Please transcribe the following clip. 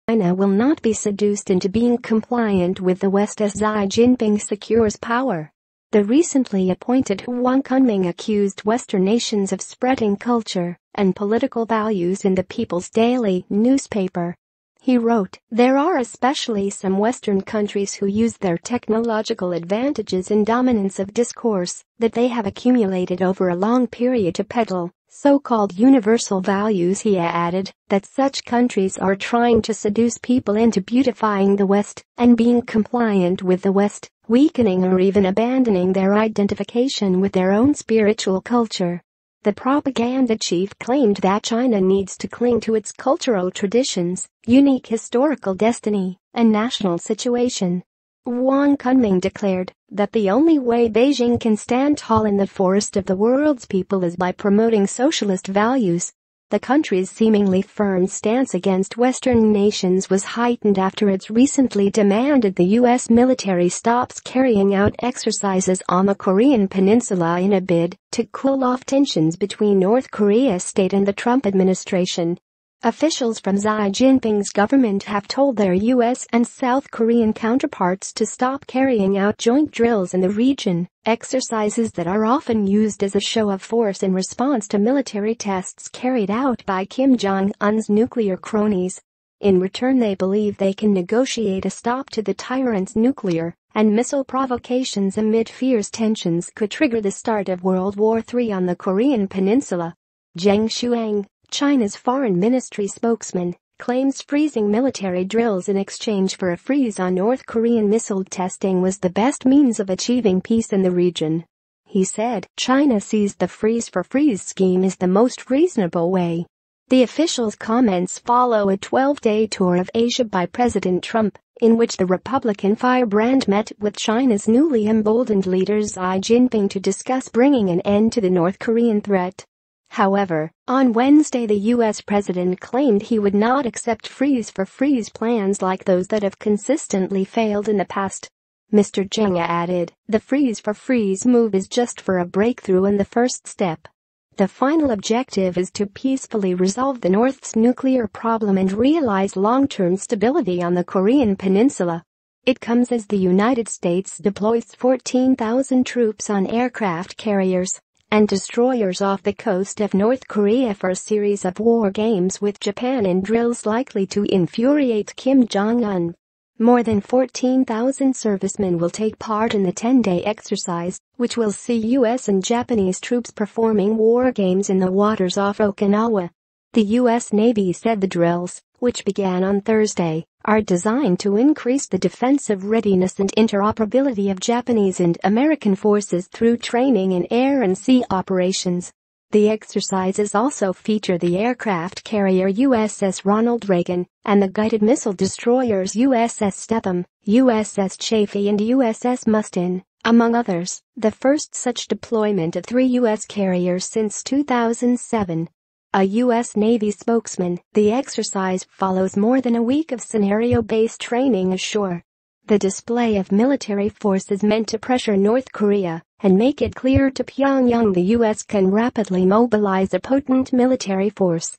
China will not be seduced into being compliant with the West as Xi Jinping secures power. The recently appointed Huang Kunming accused Western nations of spreading culture and political values in the People's Daily newspaper. He wrote, "There are especially some Western countries who use their technological advantages and dominance of discourse that they have accumulated over a long period to peddle so-called universal values." He added that such countries are trying to seduce people into beautifying the West and being compliant with the West, weakening or even abandoning their identification with their own spiritual culture. The propaganda chief claimed that China needs to cling to its cultural traditions, unique historical destiny, and national situation. Huang Kunming declared that the only way Beijing can stand tall in the forest of the world's people is by promoting socialist values. The country's seemingly firm stance against Western nations was heightened after it recently demanded the U.S. military stops carrying out exercises on the Korean peninsula in a bid to cool off tensions between North Korea's state and the Trump administration. Officials from Xi Jinping's government have told their U.S. and South Korean counterparts to stop carrying out joint drills in the region, exercises that are often used as a show of force in response to military tests carried out by Kim Jong-un's nuclear cronies. In return, they believe they can negotiate a stop to the tyrant's nuclear and missile provocations amid fears tensions could trigger the start of World War III on the Korean peninsula. Zheng Shuang, China's foreign ministry spokesman, claims freezing military drills in exchange for a freeze on North Korean missile testing was the best means of achieving peace in the region. He said China sees the freeze-for-freeze scheme as the most reasonable way. The official's comments follow a 12-day tour of Asia by President Trump, in which the Republican firebrand met with China's newly emboldened leader Xi Jinping to discuss bringing an end to the North Korean threat. However, on Wednesday the U.S. president claimed he would not accept freeze-for-freeze plans like those that have consistently failed in the past. Mr. Zheng added, "The freeze-for-freeze move is just for a breakthrough and the first step. The final objective is to peacefully resolve the North's nuclear problem and realize long-term stability on the Korean peninsula." It comes as the United States deploys 14,000 troops on aircraft carriers and destroyers off the coast of North Korea for a series of war games with Japan in drills likely to infuriate Kim Jong-un. More than 14,000 servicemen will take part in the 10-day exercise, which will see U.S. and Japanese troops performing war games in the waters off Okinawa. The U.S. Navy said the drills, which began on Thursday, are designed to increase the defensive readiness and interoperability of Japanese and American forces through training in air and sea operations. The exercises also feature the aircraft carrier USS Ronald Reagan and the guided missile destroyers USS Stetham, USS Chaffee and USS Mustin, among others, the first such deployment of 3 U.S. carriers since 2007. A U.S. Navy spokesman, the exercise follows more than a week of scenario-based training ashore. The display of military force is meant to pressure North Korea and make it clear to Pyongyang the U.S. can rapidly mobilize a potent military force.